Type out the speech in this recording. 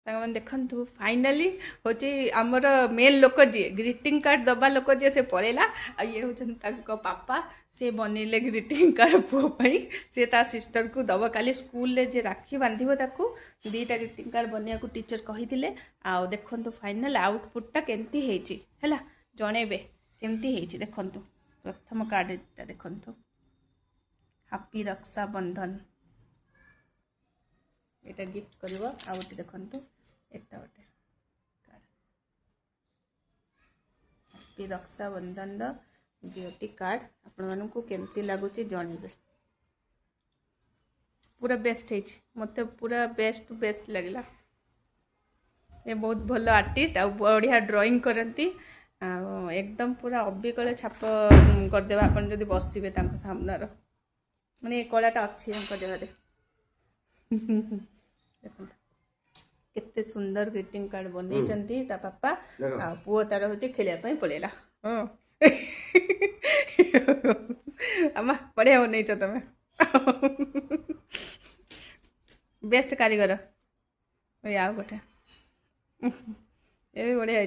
सामान देखु फाइनाली हूँ आमर मेन लोक जी ग्रीटिंग कार्ड दबा लोक जी से पलैला ये हूँ पापा से बनइले ग्रीटिंग कार्ड पुओपाई सी ता सिस्टर को दब काली स्कूल जे राखी बांधव ताकू दीटा ग्रीटिंग कार्ड बनया को टीचर कही आउ देखु फाइनाल आउटपुटा केमती है जनइबे केमती देखु प्रथम कार्ड देखु हैप्पी रक्षा बंधन एटा गिफ्ट करिवो आ गोटे देखंतु एटा गोटे कार्ड हैप्पी रक्षा बंधन दुटी कार्ड आपण मानकु केमती लागुची जणिबे पूरा बेस्ट है मते पूरा बेस्ट टू बेस्ट लगला ये बहुत भलो आर्टिस्ट आ बढ़िया ड्राइंग करती एकदम पूरा अबिकल छाप करदे आपन जदि बसिबे तांको सामनार माने कलाटा अच्छी हमको देहरे केते सुंदर ग्रीटिंग कार्ड बनै ता पापा आ पुओ तार होचे खेलिया पई पळेला अम्मा बढ़िया बनै तमे बेस्ट कारीगर या गोटे ये भी बढ़िया है।